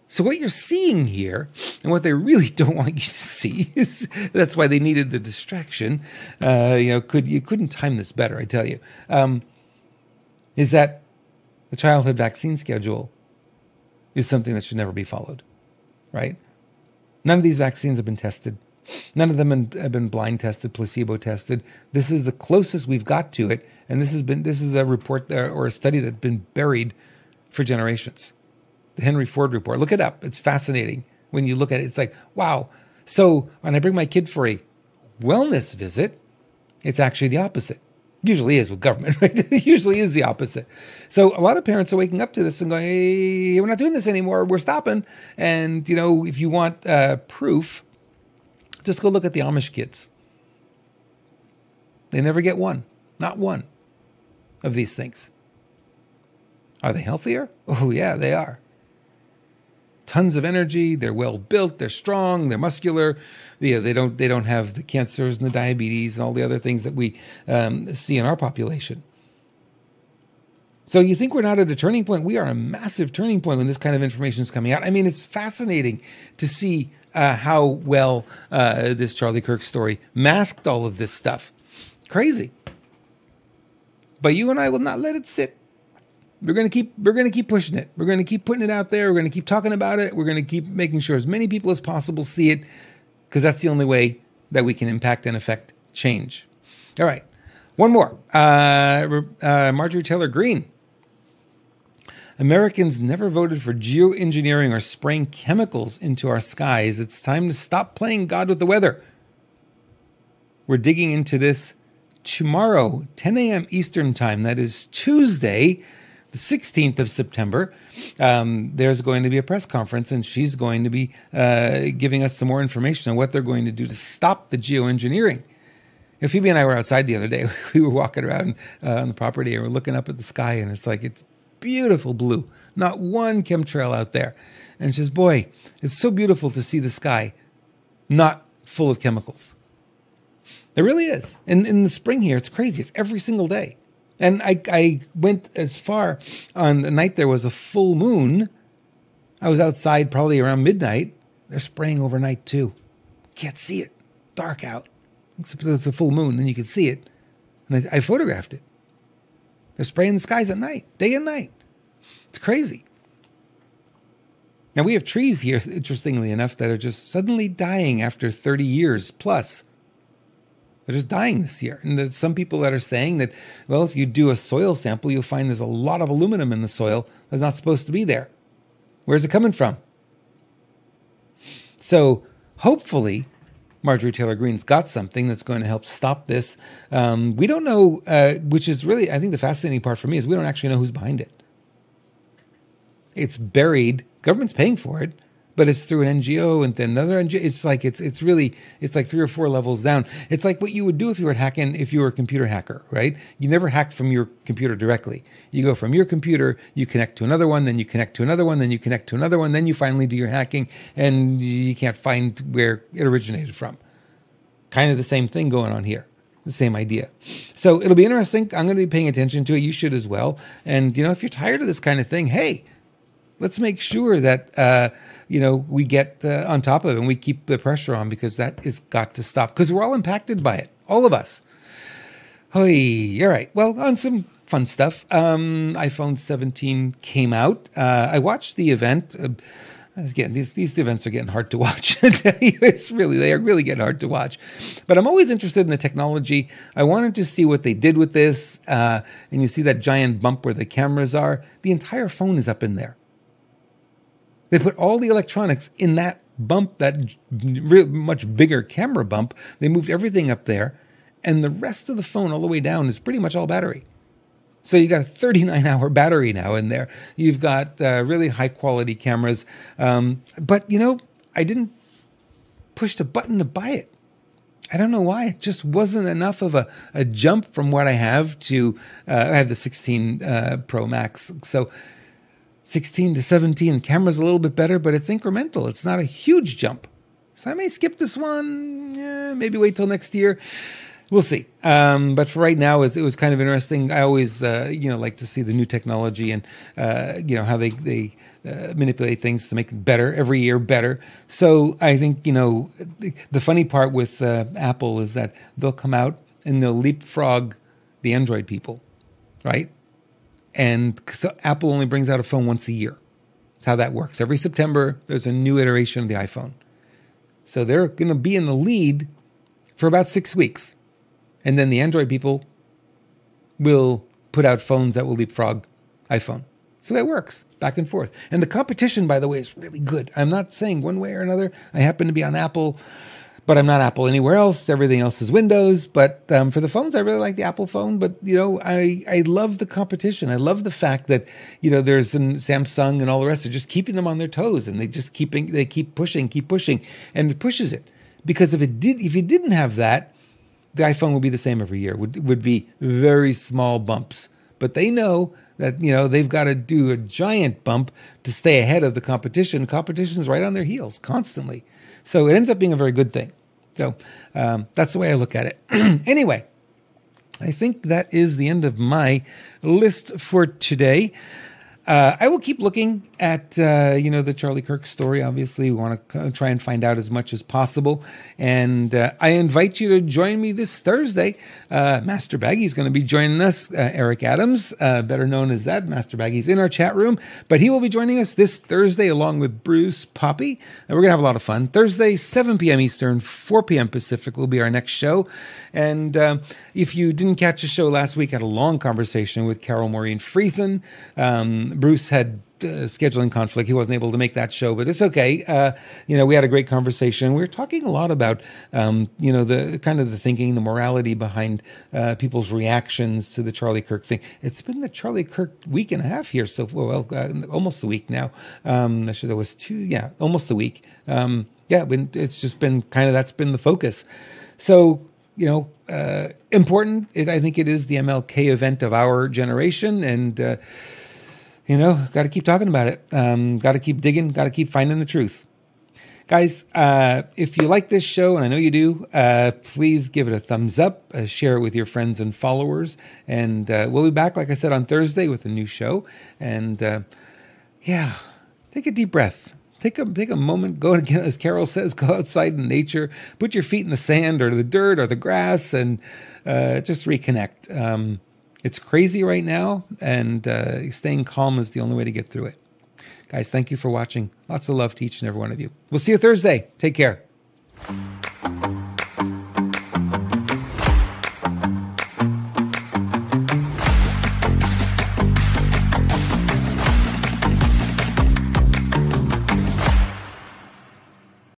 So what you're seeing here, and what they really don't want you to see, is that's why they needed the distraction. You couldn't time this better, I tell you. is that the childhood vaccine schedule is something that should never be followed, right? None of these vaccines have been tested. None of them have been blind tested, placebo tested. This is the closest we've got to it, and this is a report or a study that's been buried for generations. The Henry Ford report. Look it up. It's fascinating when you look at it. It's like, wow. So when I bring my kid for a wellness visit, it's actually the opposite. Usually is with government, right? It usually is the opposite. So a lot of parents are waking up to this and going, hey, we're not doing this anymore. We're stopping. And, if you want proof, just go look at the Amish kids. They never get one, not one of these things. Are they healthier? Oh, yeah, they are. Tons of energy. They're well built. They're strong. They're muscular. Yeah, they don't have the cancers and the diabetes and all the other things that we see in our population. So you think we're not at a turning point? We are a massive turning point when this kind of information is coming out. I mean, it's fascinating to see how well this Charlie Kirk story masked all of this stuff. Crazy. But you and I will not let it sit. We're going to keep pushing it. We're going to keep putting it out there. We're going to keep talking about it. We're going to keep making sure as many people as possible see it, because that's the only way that we can impact and affect change. All right. One more. Marjorie Taylor Greene. Americans never voted for geoengineering or spraying chemicals into our skies. It's time to stop playing God with the weather. We're digging into this tomorrow, 10 a.m. Eastern time. That is Tuesday, the 16th of September. There's going to be a press conference, and she's going to be giving us some more information on what they're going to do to stop the geoengineering. Phoebe and I were outside the other day. We were walking around on the property, and we're looking up at the sky, and it's beautiful blue. Not one chemtrail out there. And she says, boy, it's so beautiful to see the sky not full of chemicals. It really is. In the spring here, it's crazy. It's every single day. And I went as far on the night there was a full moon. I was outside probably around midnight. They're spraying overnight too. Can't see it. Dark out. Except it's a full moon, then you can see it. And I photographed it. They're spraying the skies at night, day and night. It's crazy. Now we have trees here, interestingly enough, that are just suddenly dying after 30 years plus. They're just dying this year. And there's some people that are saying that, well, if you do a soil sample, you'll find there's a lot of aluminum in the soil that's not supposed to be there. Where's it coming from? So hopefully Marjorie Taylor Greene's got something that's going to help stop this. We don't know, which is really, I think the fascinating part for me is we don't actually know who's behind it. It's buried. Government's paying for it, but it's through an NGO and then another NGO. It's like 3 or 4 levels down. It's like what you would do if you were hacking, if you were a computer hacker, right? You never hack from your computer directly. You go from your computer, you connect to another one, then you connect to another one, then you connect to another one, then you finally do your hacking, and you can't find where it originated from. Kind of the same thing going on here. The same idea. So it'll be interesting. I'm going to be paying attention to it. You should as well. And, if you're tired of this kind of thing, hey, let's make sure that, we get on top of it and we keep the pressure on, because that has got to stop, because we're all impacted by it. All of us. Oy, all right. Well, on some fun stuff. iPhone 17 came out. I watched the event. Again, these events are getting hard to watch. They are really getting hard to watch. But I'm always interested in the technology. I wanted to see what they did with this. And you see that giant bump where the cameras are. The entire phone is up in there. They put all the electronics in that bump, that much bigger camera bump. They moved everything up there. And the rest of the phone all the way down is pretty much all battery. So you got a 39-hour battery now in there. You've got really high-quality cameras. But, I didn't push the button to buy it. I don't know why. It just wasn't enough of a jump from what I have to... I have the 16 Pro Max. So 16 to 17, the camera's a little bit better, but it's incremental. It's not a huge jump. So I may skip this one. Maybe wait till next year. We'll see. But for right now, it was kind of interesting. I always, like to see the new technology and, how they manipulate things to make it better every year, better. So I think, the funny part with Apple is that they'll come out and they'll leapfrog the Android people, right? And so Apple only brings out a phone once a year. That's how that works. Every September, there's a new iteration of the iPhone. So they're going to be in the lead for about 6 weeks. And then the Android people will put out phones that will leapfrog iPhone. So it works back and forth. And the competition, by the way, is really good. I'm not saying one way or another. I happen to be on Apple, but I'm not Apple anywhere else. Everything else is Windows. But for the phones, I really like the Apple phone. But, I love the competition. I love the fact that, there's Samsung and all the rest. They're just keeping them on their toes. And they keep pushing. And it pushes it. Because if you didn't have that, the iPhone would be the same every year. Would be very small bumps. But they know that, they've got to do a giant bump to stay ahead of the competition. Competition's right on their heels constantly. So it ends up being a very good thing. So that's the way I look at it. Anyway, I think that is the end of my list for today. I will keep looking at, the Charlie Kirk story. Obviously, we want to try and find out as much as possible. And I invite you to join me this Thursday. Master Baggy's going to be joining us. Eric Adams, better known as that. Master Baggy's in our chat room. But he will be joining us this Thursday along with Bruce Poppy. And we're going to have a lot of fun. Thursday, 7 p.m. Eastern, 4 p.m. Pacific will be our next show. And if you didn't catch the show last week, I had a long conversation with Carol Maureen Friesen. Bruce had scheduling conflict. He wasn't able to make that show, but it's okay. We had a great conversation. We were talking a lot about, the kind of the thinking, the morality behind people's reactions to the Charlie Kirk thing. It's been the Charlie Kirk week and a half here. So, almost a week now. Actually, there was almost a week. It's just been kind of, that's been the focus. So, important. I think it is the MLK event of our generation. And, got to keep talking about it. Got to keep digging. Got to keep finding the truth. Guys, if you like this show, and I know you do, please give it a thumbs up, share it with your friends and followers. And we'll be back, like I said, on Thursday with a new show. And take a deep breath. Take a moment, go again, as Carol says, go outside in nature, put your feet in the sand or the dirt or the grass, and just reconnect. It's crazy right now, and staying calm is the only way to get through it. Guys, thank you for watching. Lots of love to each and every one of you. We'll see you Thursday. Take care.